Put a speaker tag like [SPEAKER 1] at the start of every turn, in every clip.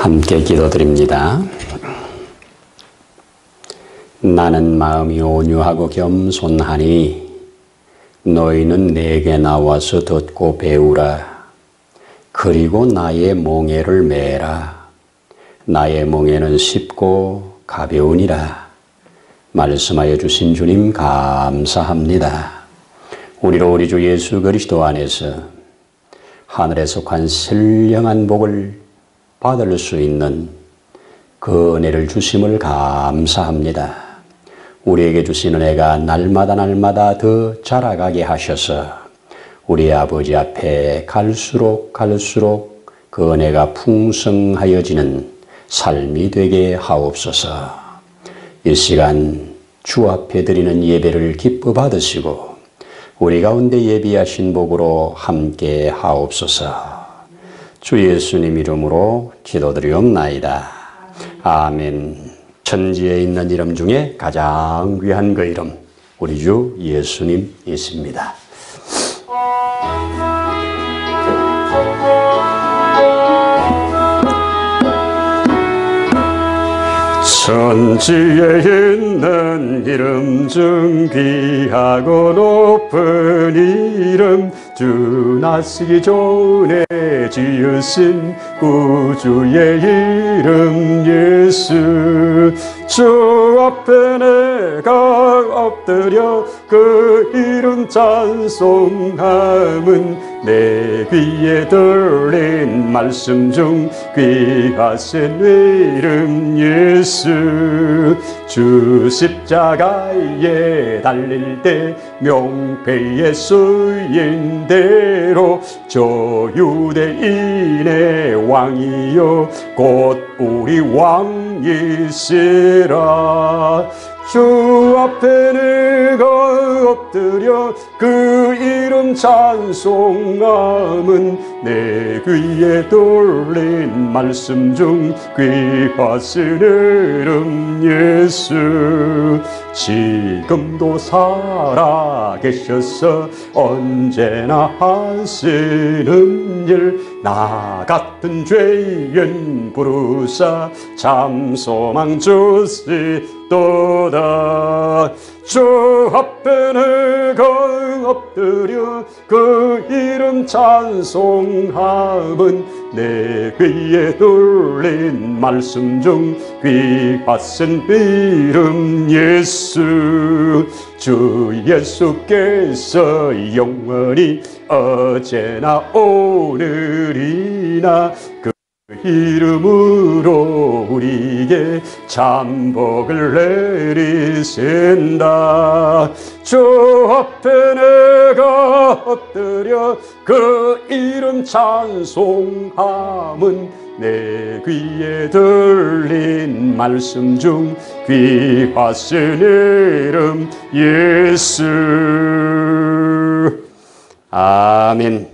[SPEAKER 1] 함께 기도드립니다. 나는 마음이 온유하고 겸손하니 너희는 내게 나와서 듣고 배우라. 그리고 나의 몽에를 메라. 나의 몽에는 쉽고 가벼우니라. 말씀하여 주신 주님 감사합니다. 우리로 우리 주 예수 그리스도 안에서 하늘에 속한 신령한 복을 받을 수 있는 그 은혜를 주심을 감사합니다. 우리에게 주신 은혜가 날마다 더 자라가게 하셔서 우리 아버지 앞에 갈수록 그 은혜가 풍성하여지는 삶이 되게 하옵소서. 이 시간 주 앞에 드리는 예배를 기뻐 받으시고 우리 가운데 예비하신 복으로 함께 하옵소서. 주 예수님 이름으로 기도드리옵나이다. 아멘. 천지에 있는 이름 중에 가장 귀한 그 이름, 우리 주 예수님이십니다. 천지에 있는 이름 중 귀하고 높은 이름, 주 나시기 전에 지으신 구주의 이름 예수. 주 앞에 내가 엎드려 그 이름 찬송함은 내 귀에 들린 말씀 중 귀하신 이름 예수. 주 십자가에 달릴 때 명패에 쓰인 대로 저 유대인의 왕이요 곧 우리 왕이시라. 주 앞에 내가 엎드려 그 이름 찬송함은 내 귀에 들린 말씀 중 귀하신 이름 예수. 지금도 살아계셔서 언제나 하시는 일, 나 같은 죄인 부르사 참 소망 주시도다. 주 앞에 내가 엎드려 그 이름 찬송함은 내 귀에 들린 말씀 중 귀하신 이름 예수. 주 예수께서 영원히 어제나 오늘이나 그 이름으로 우리에게 참 복을 내리신다. 주 앞에 내가 엎드려 그 이름 찬송함은 내 귀에 들린 말씀 중 귀하신 이름 예수. 아멘.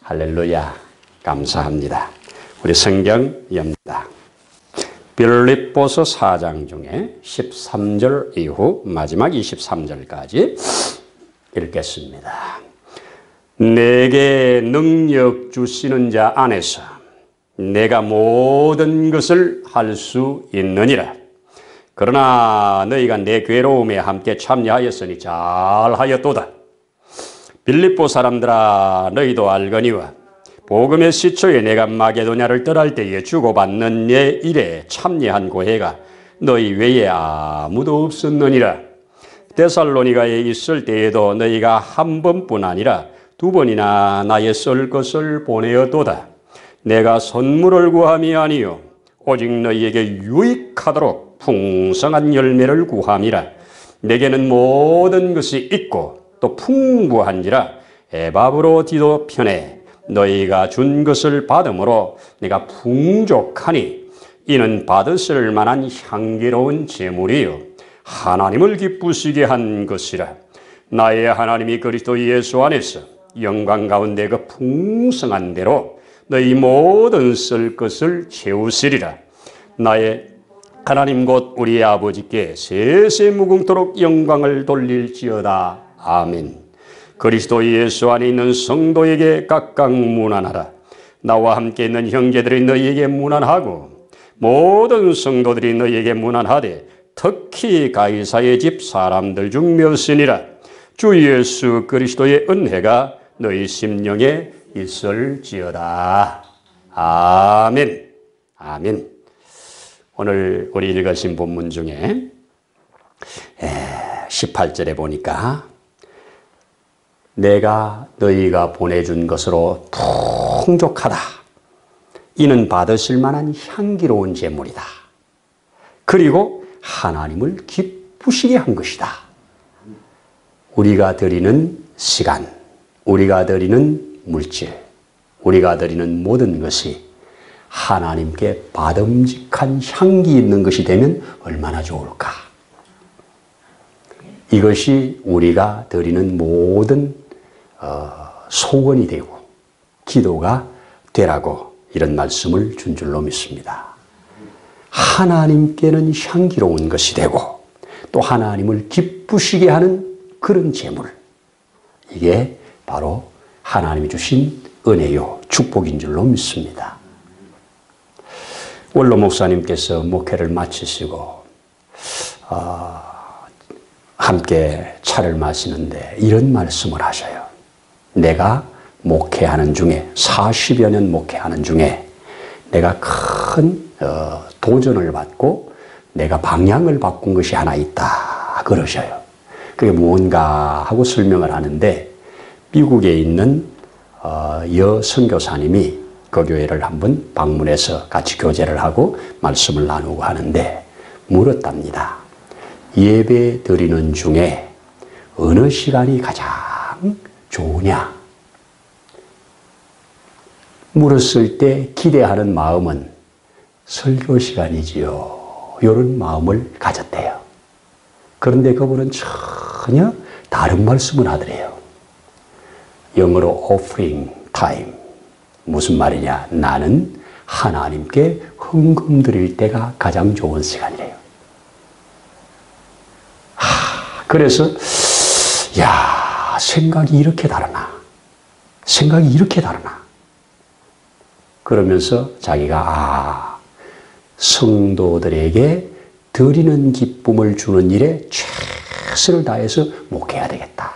[SPEAKER 1] 할렐루야. 감사합니다. 우리 성경 엽니다. 빌립보서 4장 중에 13절 이후 마지막 23절까지 읽겠습니다. 내게 능력 주시는 자 안에서 내가 모든 것을 할 수 있느니라. 그러나 너희가 내 괴로움에 함께 참여하였으니 잘하였도다. 빌립보 사람들아, 너희도 알거니와 복음의 시초에 내가 마게도냐를 떠날 때에 주고받는 내 일에 참여한 고해가 너희 외에 아무도 없었느니라. 데살로니가에 있을 때에도 너희가 한 번뿐 아니라 두 번이나 나의 쓸 것을 보내었도다. 내가 선물을 구함이 아니요 오직 너희에게 유익하도록 풍성한 열매를 구함이라. 내게는 모든 것이 있고 또 풍부한지라 에바브로디도 편에 너희가 준 것을 받음으로 내가 풍족하니 이는 받으실 만한 향기로운 제물이요 하나님을 기쁘시게 한 것이라. 나의 하나님이 그리스도 예수 안에서 영광 가운데 그 풍성한 대로 너희 모든 쓸 것을 채우시리라. 나의 하나님 곧 우리 아버지께 세세 무궁토록 영광을 돌릴지어다. 아멘. 그리스도 예수 안에 있는 성도에게 각각 문안하라. 나와 함께 있는 형제들이 너희에게 문안하고 모든 성도들이 너희에게 문안하되 특히 가이사의 집 사람들 중 몇이니라. 주 예수 그리스도의 은혜가 너희 심령에 있을지어다. 아멘. 아멘. 오늘 우리 읽으신 본문 중에 18절에 보니까 내가 너희가 보내준 것으로 풍족하다. 이는 받으실 만한 향기로운 제물이다. 그리고 하나님을 기쁘시게 한 것이다. 우리가 드리는 시간, 우리가 드리는 물질, 우리가 드리는 모든 것이 하나님께 받음직한 향기 있는 것이 되면 얼마나 좋을까. 이것이 우리가 드리는 모든 소원이 되고 기도가 되라고 이런 말씀을 준 줄로 믿습니다. 하나님께는 향기로운 것이 되고 또 하나님을 기쁘시게 하는 그런 제물, 이게 바로 하나님이 주신 은혜요 축복인 줄로 믿습니다. 원로 목사님께서 목회를 마치시고 함께 차를 마시는데 이런 말씀을 하셔요. 내가 목회하는 중에 40여 년 목회하는 중에 내가 큰 도전을 받고 내가 방향을 바꾼 것이 하나 있다 그러셔요. 그게 뭔가 하고 설명을 하는데 미국에 있는 여 선교사님이 그 교회를 한번 방문해서 같이 교제를 하고 말씀을 나누고 하는데 물었답니다. 예배 드리는 중에 어느 시간이 가장 좋으냐? 물었을 때 기대하는 마음은 설교 시간이지요. 이런 마음을 가졌대요. 그런데 그분은 전혀 다른 말씀을 하더래요. 영어로 offering time. 무슨 말이냐? 나는 하나님께 헌금 드릴 때가 가장 좋은 시간이래요. 그래서 야, 생각이 이렇게 다르나? 생각이 이렇게 다르나? 그러면서 자기가 성도들에게 드리는 기쁨을 주는 일에 최선을 다해서 목회해야 되겠다.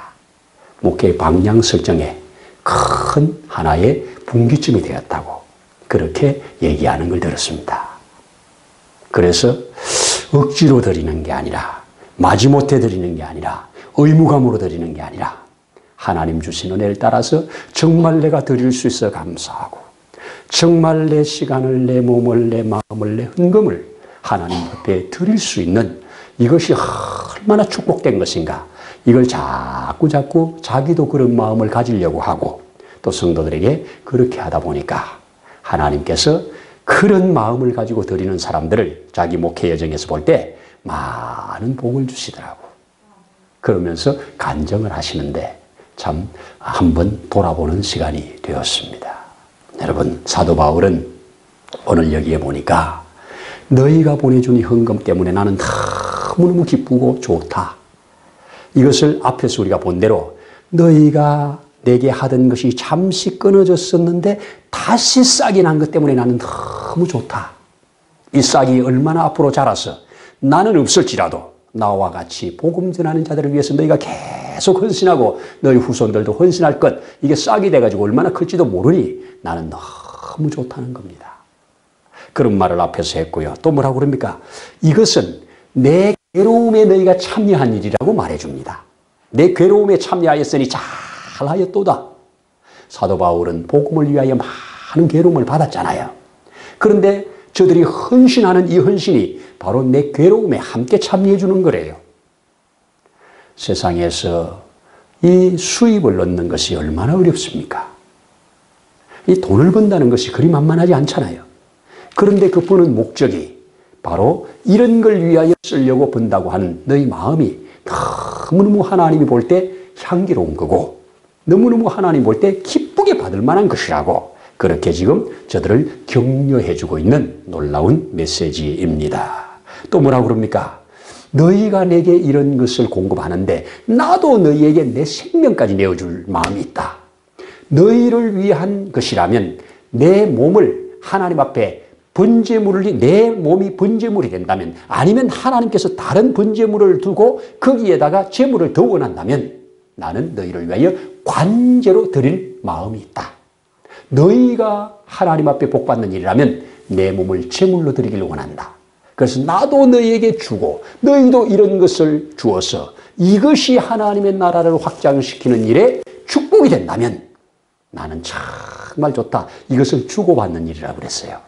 [SPEAKER 1] 목회의 방향 설정에 큰 하나의 분기점이 되었다고 그렇게 얘기하는 걸 들었습니다. 그래서 억지로 드리는 게 아니라 마지못해 드리는 게 아니라 의무감으로 드리는 게 아니라 하나님 주신 은혜를 따라서 정말 내가 드릴 수 있어 감사하고 정말 내 시간을, 내 몸을, 내 마음을, 내 헌금을 하나님 앞에 드릴 수 있는 이것이 얼마나 축복된 것인가. 이걸 자꾸 자기도 그런 마음을 가지려고 하고 또 성도들에게 그렇게 하다 보니까 하나님께서 그런 마음을 가지고 드리는 사람들을 자기 목회 여정에서 볼 때 많은 복을 주시더라고. 그러면서 간증을 하시는데 참 한번 돌아보는 시간이 되었습니다. 여러분, 사도 바울은 오늘 여기에 보니까 너희가 보내준 이 헌금 때문에 나는 너무너무 기쁘고 좋다. 이것을 앞에서 우리가 본 대로 너희가 내게 하던 것이 잠시 끊어졌었는데 다시 싹이 난 것 때문에 나는 너무 좋다. 이 싹이 얼마나 앞으로 자라서 나는 없을지라도 나와 같이 복음 전하는 자들을 위해서 너희가 계속 헌신하고 너희 후손들도 헌신할 것, 이게 싹이 돼가지고 얼마나 클지도 모르니 나는 너무 좋다는 겁니다. 그런 말을 앞에서 했고요. 또 뭐라고 그럽니까? 이것은 내 괴로움에 너희가 참여한 일이라고 말해줍니다. 내 괴로움에 참여하였으니 잘하였도다. 사도 바울은 복음을 위하여 많은 괴로움을 받았잖아요. 그런데 저들이 헌신하는 이 헌신이 바로 내 괴로움에 함께 참여해 주는 거래요. 세상에서 이 수입을 얻는 것이 얼마나 어렵습니까? 이 돈을 번다는 것이 그리 만만하지 않잖아요. 그런데 그 버는 목적이 바로 이런 걸 위하여 쓰려고 번다고 하는 너희 마음이 너무너무 하나님이 볼 때 향기로운 거고 너무너무 하나님 볼 때 기쁘게 받을 만한 것이라고 그렇게 지금 저들을 격려해 주고 있는 놀라운 메시지입니다. 또 뭐라고 그럽니까? 너희가 내게 이런 것을 공급하는데 나도 너희에게 내 생명까지 내어줄 마음이 있다. 너희를 위한 것이라면 내 몸을 하나님 앞에 번제물이 내 몸이 번제물이 된다면, 아니면 하나님께서 다른 번제물을 두고 거기에다가 제물을 더 원한다면 나는 너희를 위하여 관제로 드릴 마음이 있다. 너희가 하나님 앞에 복받는 일이라면 내 몸을 제물로 드리기를 원한다. 그래서 나도 너희에게 주고 너희도 이런 것을 주어서 이것이 하나님의 나라를 확장시키는 일에 축복이 된다면 나는 정말 좋다. 이것을 주고받는 일이라고 그랬어요.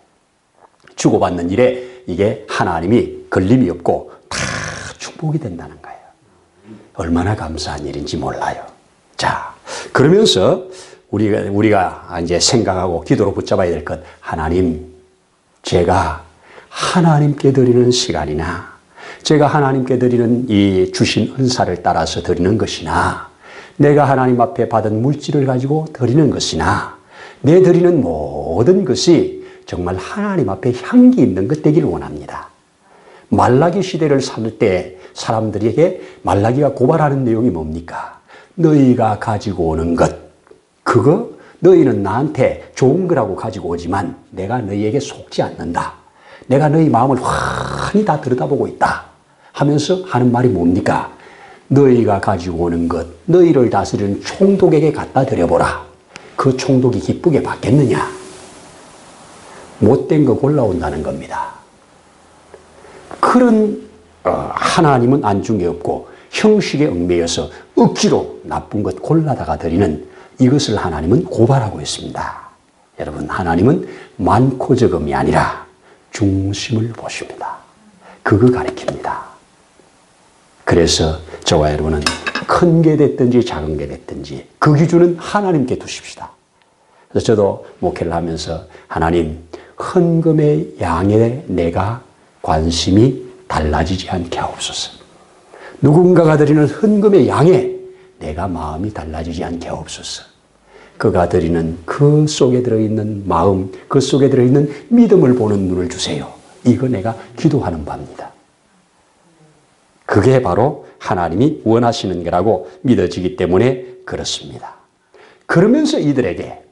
[SPEAKER 1] 주고받는 일에 이게 하나님이 걸림이 없고 다 축복이 된다는 거예요. 얼마나 감사한 일인지 몰라요. 자, 그러면서 우리가 이제 생각하고 기도로 붙잡아야 될 것, 하나님, 제가 하나님께 드리는 시간이나 제가 하나님께 드리는 이 주신 은사를 따라서 드리는 것이나 내가 하나님 앞에 받은 물질을 가지고 드리는 것이나 내 드리는 모든 것이 정말 하나님 앞에 향기 있는 것 되기를 원합니다. 말라기 시대를 살 때 사람들에게 말라기가 고발하는 내용이 뭡니까? 너희가 가지고 오는 것, 그거 너희는 나한테 좋은 거라고 가지고 오지만 내가 너희에게 속지 않는다. 내가 너희 마음을 환히 다 들여다보고 있다 하면서 하는 말이 뭡니까? 너희가 가지고 오는 것, 너희를 다스리는 총독에게 갖다 드려보라. 그 총독이 기쁘게 받겠느냐? 못된 거 골라온다는 겁니다. 그런 하나님은 안중에 없고 형식에 얽매여서 억지로 나쁜 것 골라다가 드리는 이것을 하나님은 고발하고 있습니다. 여러분, 하나님은 많고 적음이 아니라 중심을 보십니다. 그거 가리킵니다. 그래서 저와 여러분은 큰 게 됐든지 작은 게 됐든지 그 기준은 하나님께 두십시다. 그래서 저도 목회를 하면서 하나님, 헌금의 양에 내가 관심이 달라지지 않게 하옵소서. 누군가가 드리는 헌금의 양에 내가 마음이 달라지지 않게 하옵소서. 그가 드리는 그 속에 들어있는 마음, 그 속에 들어있는 믿음을 보는 눈을 주세요. 이거 내가 기도하는 바입니다. 그게 바로 하나님이 원하시는 거라고 믿어지기 때문에 그렇습니다. 그러면서 이들에게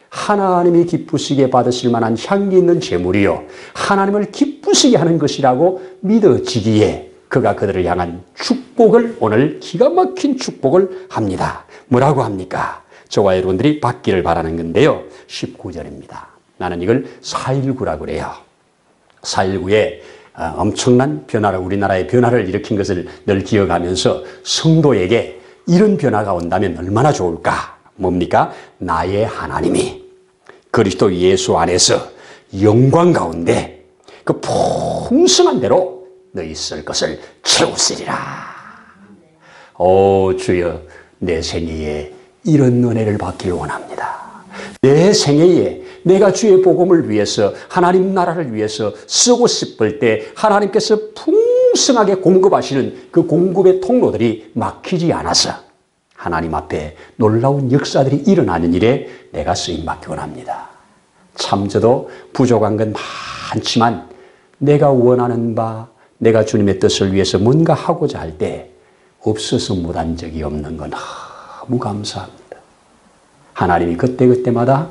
[SPEAKER 1] 하나님이 기쁘시게 받으실 만한 향기 있는 제물이요, 하나님을 기쁘시게 하는 것이라고 믿어지기에 그가 그들을 향한 축복을, 오늘 기가 막힌 축복을 합니다. 뭐라고 합니까? 저와 여러분들이 받기를 바라는 건데요. 19절입니다. 나는 이걸 4.19라고 그래요. 4.19에 엄청난 변화를, 우리나라의 변화를 일으킨 것을 늘 기억하면서 성도에게 이런 변화가 온다면 얼마나 좋을까? 뭡니까? 나의 하나님이 그리스도 예수 안에서 영광 가운데 그 풍성한 대로 너희 쓸 것을 채우시리라. 오 주여, 내 생애에 이런 은혜를 받기를 원합니다. 내 생애에 내가 주의 복음을 위해서, 하나님 나라를 위해서 쓰고 싶을 때 하나님께서 풍성하게 공급하시는 그 공급의 통로들이 막히지 않아서 하나님 앞에 놀라운 역사들이 일어나는 일에 내가 쓰임받기 원합니다. 참 저도 부족한 건 많지만 내가 원하는 바, 내가 주님의 뜻을 위해서 뭔가 하고자 할 때 없어서 못한 적이 없는 건 너무 감사합니다. 하나님이 그때그때마다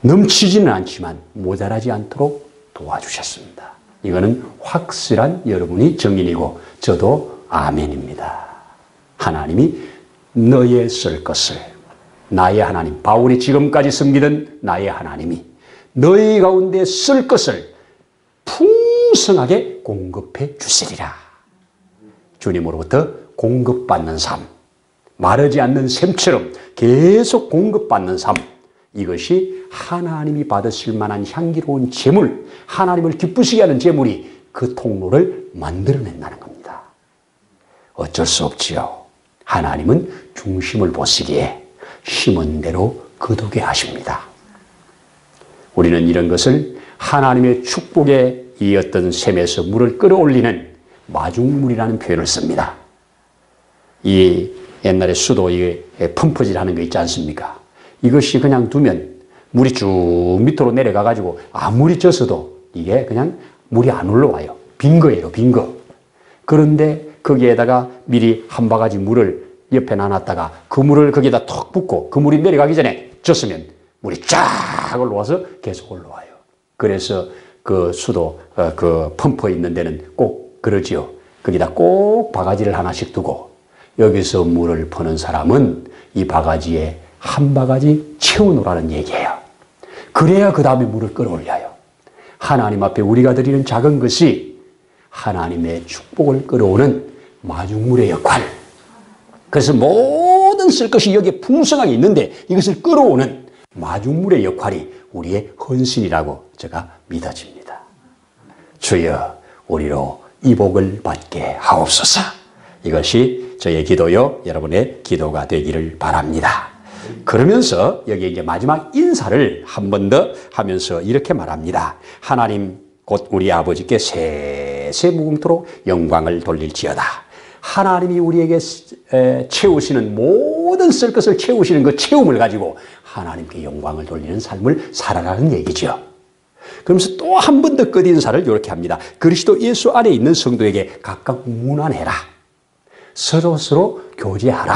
[SPEAKER 1] 넘치지는 않지만 모자라지 않도록 도와주셨습니다. 이거는 확실한 여러분이 증인이고 저도 아멘입니다. 하나님이 너의 쓸 것을, 나의 하나님, 바울이 지금까지 섬기던 나의 하나님이 너희 가운데 쓸 것을 풍성하게 공급해 주시리라. 주님으로부터 공급받는 삶, 마르지 않는 샘처럼 계속 공급받는 삶, 이것이 하나님이 받으실 만한 향기로운 제물, 하나님을 기쁘시게 하는 제물이 그 통로를 만들어낸다는 겁니다. 어쩔 수 없지요. 하나님은 중심을 보시기에 심은 대로 거두게 하십니다. 우리는 이런 것을 하나님의 축복의 이 어떤 샘에서 물을 끌어올리는 마중물이라는 표현을 씁니다. 이 옛날에 수도 펌프질 하는 거 있지 않습니까? 이것이 그냥 두면 물이 쭉 밑으로 내려가 가지고 아무리 젖어도 이게 그냥 물이 안 올라와요. 빈 거예요, 빈 거. 그런데 거기에다가 미리 한 바가지 물을 옆에 놔놨다가 그 물을 거기에다 턱 붓고 그 물이 내려가기 전에 젖으면 물이 쫙 올라와서 계속 올라와요. 그래서 그 수도 그 펌프 있는 데는 꼭 그러지요. 거기다 꼭 바가지를 하나씩 두고 여기서 물을 퍼는 사람은 이 바가지에 한 바가지 채워놓으라는 얘기예요. 그래야 그 다음에 물을 끌어올려요. 하나님 앞에 우리가 드리는 작은 것이 하나님의 축복을 끌어오는 마중물의 역할. 그래서 모든 쓸 것이 여기에 풍성하게 있는데 이것을 끌어오는 마중물의 역할이 우리의 헌신이라고 제가 믿어집니다. 주여 우리로 이 복을 받게 하옵소서. 이것이 저의 기도요, 여러분의 기도가 되기를 바랍니다. 그러면서 여기 이제 마지막 인사를 한 번 더 하면서 이렇게 말합니다. 하나님 곧 우리 아버지께 세세무궁토록 영광을 돌릴지어다. 하나님이 우리에게 채우시는 모든 쓸 것을 채우시는 그 채움을 가지고 하나님께 영광을 돌리는 삶을 살아라는 얘기죠. 그러면서 또 한 번 더 끝 인사를 이렇게 합니다. 그리스도 예수 안에 있는 성도에게 각각 문안해라. 서로 교제하라.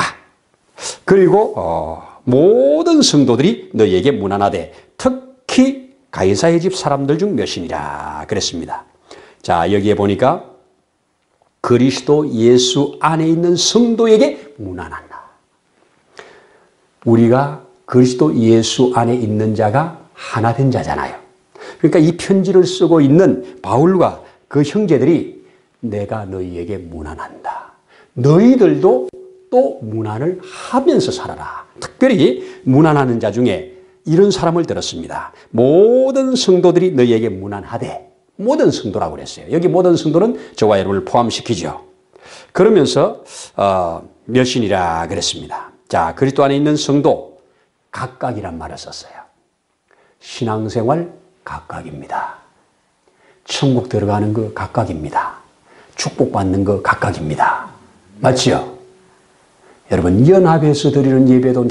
[SPEAKER 1] 그리고 모든 성도들이 너희에게 문안하되 특히 가이사의 집 사람들 중 몇이니라 그랬습니다. 자, 여기에 보니까 그리스도 예수 안에 있는 성도에게 문안한다. 우리가 그리스도 예수 안에 있는 자가 하나 된 자잖아요. 그러니까 이 편지를 쓰고 있는 바울과 그 형제들이 내가 너희에게 문안한다. 너희들도 또 문안을 하면서 살아라. 특별히 문안하는 자 중에 이런 사람을 들었습니다. 모든 성도들이 너희에게 문안하되, 모든 성도라고 그랬어요. 여기 모든 성도는 저와 여러분을 포함시키죠. 그러면서 몇이니라 그랬습니다. 자, 그리스도 안에 있는 성도 각각이란 말을 썼어요. 신앙생활 각각입니다. 천국 들어가는 거 각각입니다. 축복받는 거 각각입니다. 맞지요? 여러분, 연합해서 드리는 예배도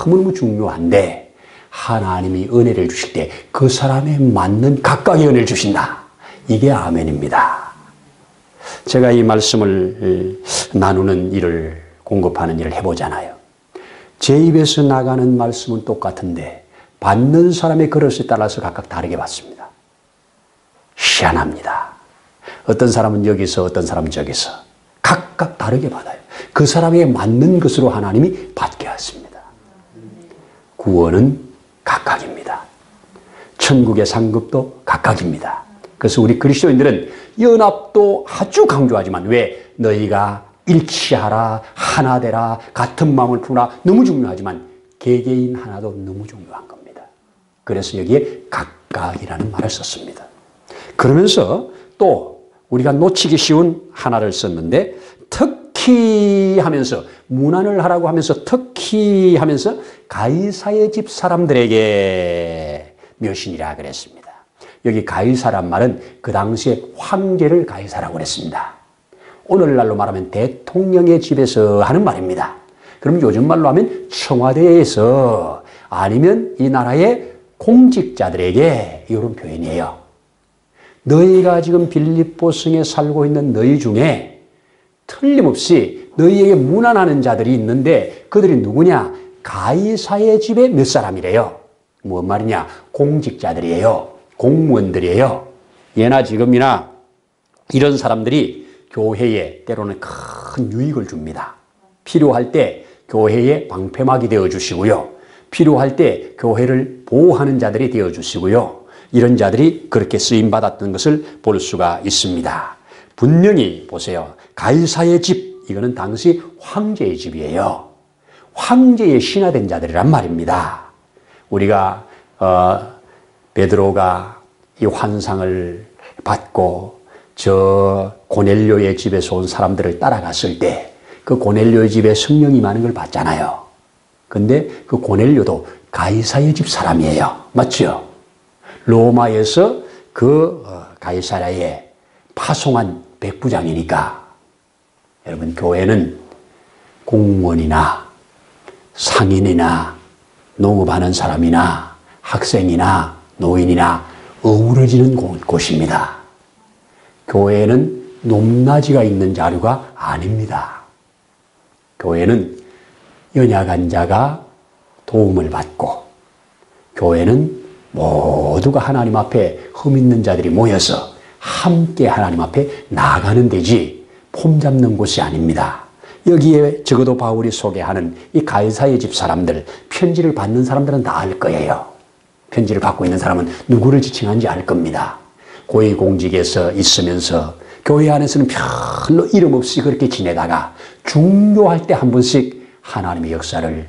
[SPEAKER 1] 너무너무 중요한데 하나님이 은혜를 주실 때 그 사람에 맞는 각각의 은혜를 주신다. 이게 아멘입니다. 제가 이 말씀을 나누는 일을, 공급하는 일을 해보잖아요. 제 입에서 나가는 말씀은 똑같은데 받는 사람의 그릇에 따라서 각각 다르게 받습니다. 희한합니다. 어떤 사람은 여기서, 어떤 사람은 저기서 각각 다르게 받아요. 그 사람에게 맞는 것으로 하나님이 받게 하십니다. 구원은 각각입니다. 천국의 상급도 각각입니다. 그래서 우리 그리스도인들은 연합도 아주 강조하지만 왜? 너희가 일치하라, 하나 되라, 같은 마음을 품으라 너무 중요하지만 개개인 하나도 너무 중요한 겁니다. 그래서 여기에 각각이라는 말을 썼습니다. 그러면서 또 우리가 놓치기 쉬운 하나를 썼는데 특히 하면서 문안을 하라고 하면서 특히 하면서 가이사의 집 사람들에게 몇이니라 그랬습니다. 여기 가이사란 말은 그 당시에 황제를 가이사라고 그랬습니다. 오늘날로 말하면 대통령의 집에서 하는 말입니다. 그럼 요즘 말로 하면 청와대에서 아니면 이 나라의 공직자들에게 이런 표현이에요. 너희가 지금 빌립보 성에 살고 있는 너희 중에 틀림없이 너희에게 문안하는 자들이 있는데 그들이 누구냐? 가이사의 집에 몇 사람이래요. 뭔 말이냐? 공직자들이에요. 공무원들이에요. 예나 지금이나 이런 사람들이 교회에 때로는 큰 유익을 줍니다. 필요할 때 교회에 방패막이 되어주시고요. 필요할 때 교회를 보호하는 자들이 되어주시고요. 이런 자들이 그렇게 쓰임받았던 것을 볼 수가 있습니다. 분명히 보세요. 가이사의 집, 이거는 당시 황제의 집이에요. 황제의 신하된 자들이란 말입니다. 우리가 베드로가 이 환상을 받고 저 고넬료의 집에서 온 사람들을 따라갔을 때 그 고넬료의 집에 성령이 많은 걸 봤잖아요. 근데 그 고넬료도 가이사의 집 사람이에요. 맞죠? 로마에서 그 가이사라에 파송한 백부장이니까 여러분, 교회는 공무원이나 상인이나 농업하는 사람이나 학생이나 노인이나 어우러지는 곳입니다. 교회는 높낮이가 있는 자료가 아닙니다. 교회는 연약한 자가 도움을 받고, 교회는 모두가 하나님 앞에 흠 있는 자들이 모여서 함께 하나님 앞에 나아가는 데지 폼 잡는 곳이 아닙니다. 여기에 적어도 바울이 소개하는 이 가이사의 집 사람들, 편지를 받는 사람들은 다 알 거예요. 편지를 받고 있는 사람은 누구를 지칭한지 알 겁니다. 고위공직에서 있으면서 교회 안에서는 별로 이름 없이 그렇게 지내다가 중요할 때 한 번씩 하나님의 역사를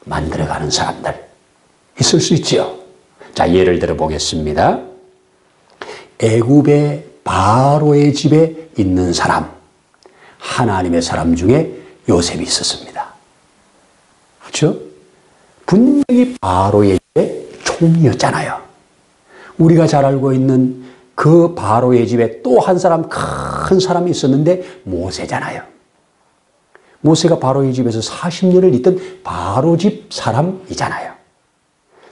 [SPEAKER 1] 만들어가는 사람들 있을 수 있죠. 자, 예를 들어 보겠습니다. 애굽의 바로의 집에 있는 사람, 하나님의 사람 중에 요셉이 있었습니다. 그렇죠? 분명히 바로의 집의 총리였잖아요. 우리가 잘 알고 있는 그 바로의 집에 또 한 사람, 큰 사람이 있었는데 모세잖아요. 모세가 바로의 집에서 40년을 있던 바로 집 사람이잖아요.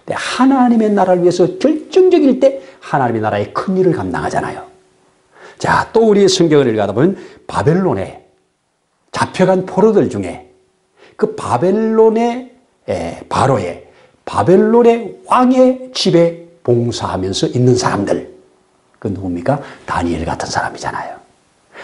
[SPEAKER 1] 근데 하나님의 나라를 위해서 결정적일 때 하나님의 나라의 큰 일을 감당하잖아요. 자, 또 우리의 성경을 읽어가다 보면 바벨론에 잡혀간 포로들 중에 그 바벨론의 바로의 바벨론의 왕의 집에 봉사하면서 있는 사람들, 그 누굽니까? 다니엘 같은 사람이잖아요.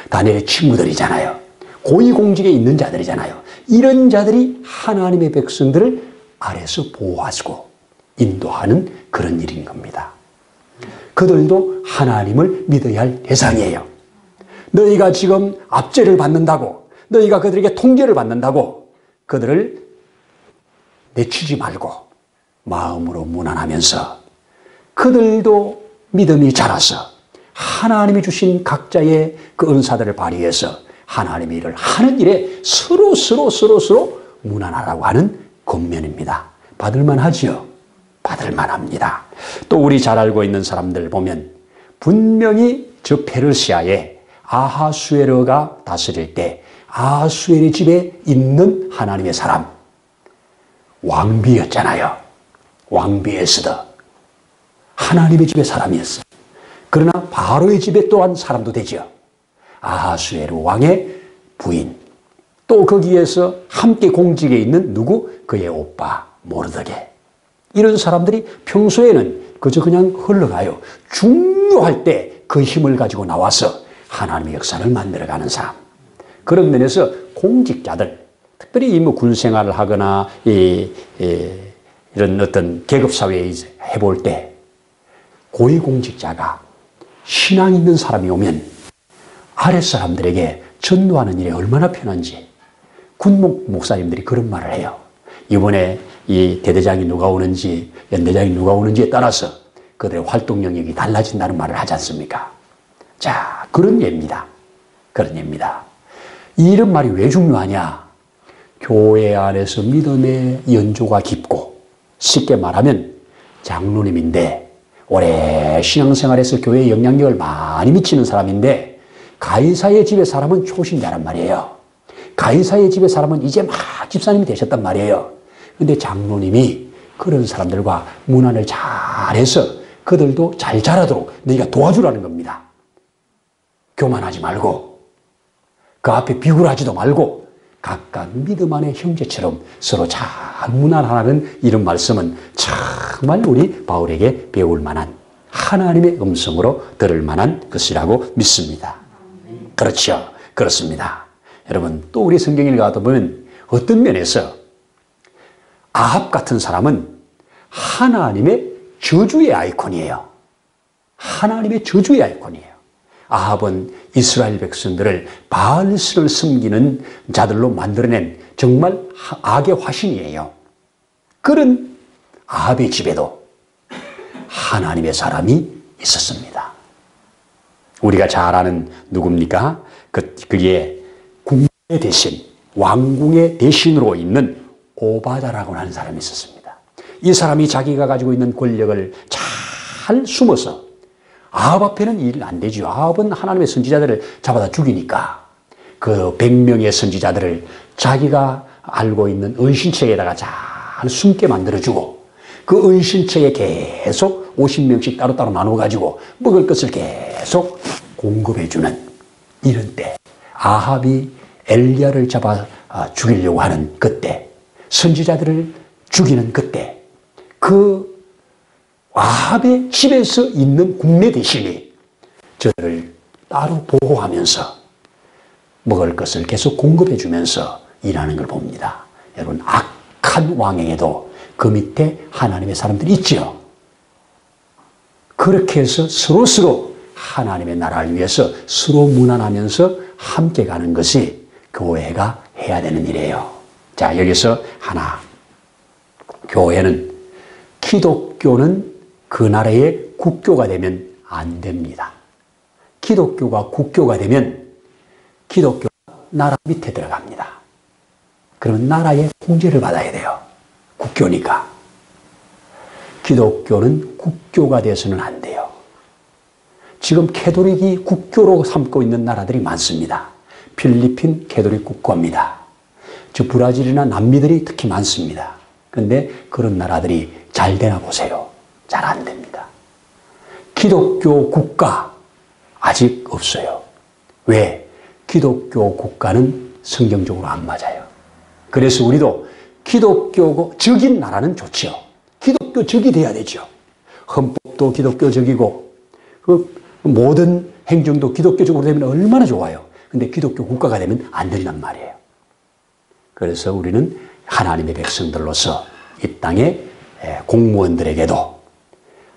[SPEAKER 1] 다니엘의 친구들이잖아요. 고위공직에 있는 자들이잖아요. 이런 자들이 하나님의 백성들을 아래서 보호하시고 인도하는 그런 일인 겁니다. 그들도 하나님을 믿어야 할 대상이에요. 너희가 지금 압제를 받는다고, 너희가 그들에게 통제를 받는다고 그들을 내치지 말고 마음으로 무난하면서 그들도 믿음이 자라서 하나님이 주신 각자의 그 은사들을 발휘해서 하나님의 일을 하는 일에 서로 무난하라고 하는 권면입니다. 받을만 하지요? 받을만 합니다. 또 우리 잘 알고 있는 사람들 보면 분명히 저 페르시아에 아하수에르가 다스릴 때 아하수에르 집에 있는 하나님의 사람, 왕비였잖아요. 왕비 에스더, 하나님의 집의 사람이었어요. 그러나 바로의 집에 또한 사람도 되죠. 아하수에르 왕의 부인, 또 거기에서 함께 공직에 있는 누구? 그의 오빠 모르드게. 이런 사람들이 평소에는 그저 그냥 흘러가요. 중요할 때 그 힘을 가지고 나와서 하나님의 역사를 만들어가는 사람. 그런 면에서 공직자들, 특별히 뭐 군생활을 하거나 이런 어떤 계급사회에 해볼 때 고위공직자가 신앙 있는 사람이 오면 아랫사람들에게 전도하는 일이 얼마나 편한지 군목 목사님들이 그런 말을 해요. 이번에 이 대대장이 누가 오는지 연대장이 누가 오는지에 따라서 그들의 활동 영역이 달라진다는 말을 하지 않습니까? 자, 그런 예입니다. 그런 예입니다. 이런 말이 왜 중요하냐? 교회 안에서 믿음의 연조가 깊고, 쉽게 말하면 장로님인데 오래 신앙생활에서 교회에 영향력을 많이 미치는 사람인데 가이사의 집의 사람은 초신자란 말이에요. 가이사의 집의 사람은 이제 막 집사님이 되셨단 말이에요. 근데 장로님이 그런 사람들과 문안을 잘해서 그들도 잘 자라도록 너희가 도와주라는 겁니다. 교만하지 말고 그 앞에 비굴하지도 말고 각각 믿음 안의 형제처럼 서로 잘 문안하라는 이런 말씀은 정말 우리 바울에게 배울 만한 하나님의 음성으로 들을 만한 것이라고 믿습니다. 그렇죠. 그렇습니다. 여러분, 또 우리 성경을 가다 보면 어떤 면에서 아합 같은 사람은 하나님의 저주의 아이콘이에요. 하나님의 저주의 아이콘이에요. 아합은 이스라엘 백성들을 바알신을 섬기는 자들로 만들어낸 정말 악의 화신이에요. 그런 아합의 집에도 하나님의 사람이 있었습니다. 우리가 잘 아는 누굽니까? 그게 궁의 대신, 왕궁의 대신으로 있는 오바다라고 하는 사람이 있었습니다. 이 사람이 자기가 가지고 있는 권력을 잘 숨어서 아합 앞에는 일 안 되죠. 아합은 하나님의 선지자들을 잡아다 죽이니까 그 100명의 선지자들을 자기가 알고 있는 은신처에다가 잘 숨게 만들어주고 그 은신처에 계속 50명씩 따로따로 나눠가지고 먹을 것을 계속 공급해주는 이런 때 아합이 엘리야를 잡아 죽이려고 하는 그때 선지자들을 죽이는 그때 그
[SPEAKER 2] 아합의 집에서 있는 국내 대신이 저를 따로 보호하면서 먹을 것을 계속 공급해 주면서 일하는 걸 봅니다. 여러분, 악한 왕에게도 그 밑에 하나님의 사람들이 있죠. 그렇게 해서 서로 하나님의 나라를 위해서 서로 문안하면서 함께 가는 것이 교회가 해야 되는 일이에요. 자, 여기서 하나. 교회는, 기독교는 그 나라의 국교가 되면 안 됩니다. 기독교가 국교가 되면 기독교가 나라 밑에 들어갑니다. 그러면 나라의 통제를 받아야 돼요. 국교니까. 기독교는 국교가 돼서는 안 돼요. 지금 캐톨릭이 국교로 삼고 있는 나라들이 많습니다. 필리핀 캐톨릭 국가입니다. 저 브라질이나 남미들이 특히 많습니다. 그런데 그런 나라들이 잘 되나 보세요. 잘 안 됩니다. 기독교 국가 아직 없어요. 왜? 기독교 국가는 성경적으로 안 맞아요. 그래서 우리도 기독교적인 나라는 좋죠. 기독교적이 돼야 되죠. 헌법도 기독교적이고 그 모든 행정도 기독교적으로 되면 얼마나 좋아요. 근데 기독교 국가가 되면 안 된단 말이에요. 그래서 우리는 하나님의 백성들로서 이 땅의 공무원들에게도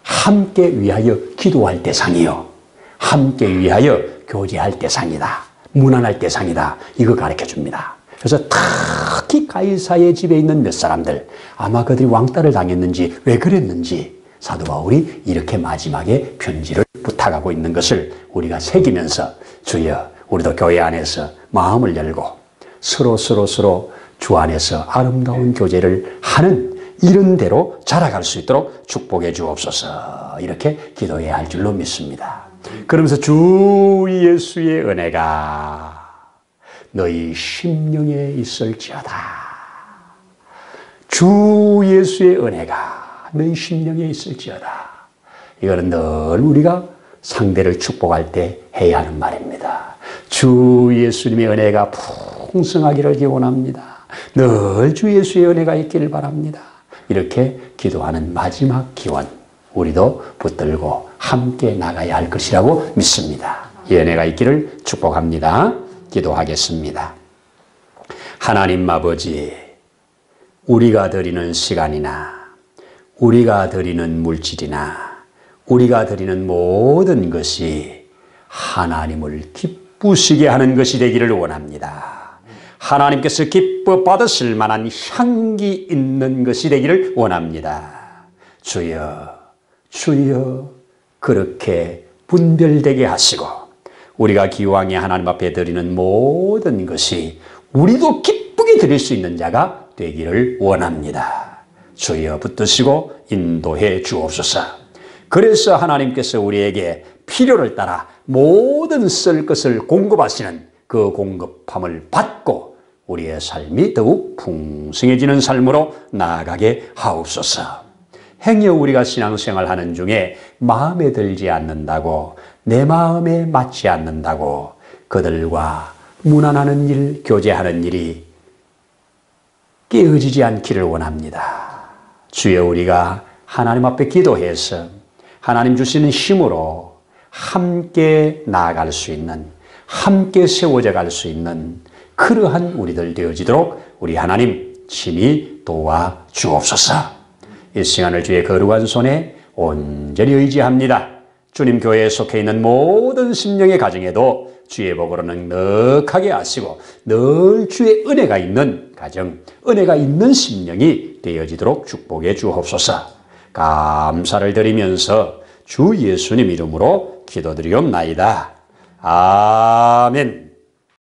[SPEAKER 2] 함께 위하여 기도할 대상이요, 함께 위하여 교제할 대상이다, 문안할 대상이다, 이거 가르쳐 줍니다. 그래서 특히 가이사의 집에 있는 몇 사람들, 아마 그들이 왕따를 당했는지 왜 그랬는지 사도 바울이 이렇게 마지막에 편지를 부탁하고 있는 것을 우리가 새기면서, 주여, 우리도 교회 안에서 마음을 열고 서로 주 안에서 아름다운 교제를 하는 이런 대로 자라갈 수 있도록 축복해 주옵소서, 이렇게 기도해야 할 줄로 믿습니다. 그러면서 주 예수의 은혜가 너희 심령에 있을지어다. 주 예수의 은혜가 너희 심령에 있을지어다. 이거는 늘 우리가 상대를 축복할 때 해야 하는 말입니다. 주 예수님의 은혜가 풍성하기를 기원합니다. 늘 주 예수의 은혜가 있기를 바랍니다. 이렇게 기도하는 마지막 기원, 우리도 붙들고 함께 나가야 할 것이라고 믿습니다. 이 은혜가 있기를 축복합니다. 기도하겠습니다. 하나님 아버지, 우리가 드리는 시간이나 우리가 드리는 물질이나 우리가 드리는 모든 것이 하나님을 기쁘시게 하는 것이 되기를 원합니다. 하나님께서 기뻐 받으실 만한 향기 있는 것이 되기를 원합니다. 주여, 주여, 그렇게 분별되게 하시고 우리가 기왕에 하나님 앞에 드리는 모든 것이 우리도 기쁘게 드릴 수 있는 자가 되기를 원합니다. 주여, 붙드시고 인도해 주옵소서. 그래서 하나님께서 우리에게 필요를 따라 모든 쓸 것을 공급하시는 그 공급함을 받고 우리의 삶이 더욱 풍성해지는 삶으로 나아가게 하옵소서. 행여 우리가 신앙생활 하는 중에 마음에 들지 않는다고, 내 마음에 맞지 않는다고 그들과 문안하는 일, 교제하는 일이 깨어지지 않기를 원합니다. 주여, 우리가 하나님 앞에 기도해서 하나님 주시는 힘으로 함께 나아갈 수 있는, 함께 세워져 갈 수 있는 그러한 우리들 되어지도록 우리 하나님 친히 도와 주옵소서. 이 시간을 주의 거룩한 손에 온전히 의지합니다. 주님 교회에 속해 있는 모든 심령의 가정에도 주의 복으로 넉넉하게 하시고 늘 주의 은혜가 있는 가정, 은혜가 있는 심령이 되어지도록 축복해 주옵소서. 감사를 드리면서 주 예수님 이름으로 기도드리옵나이다. 아멘.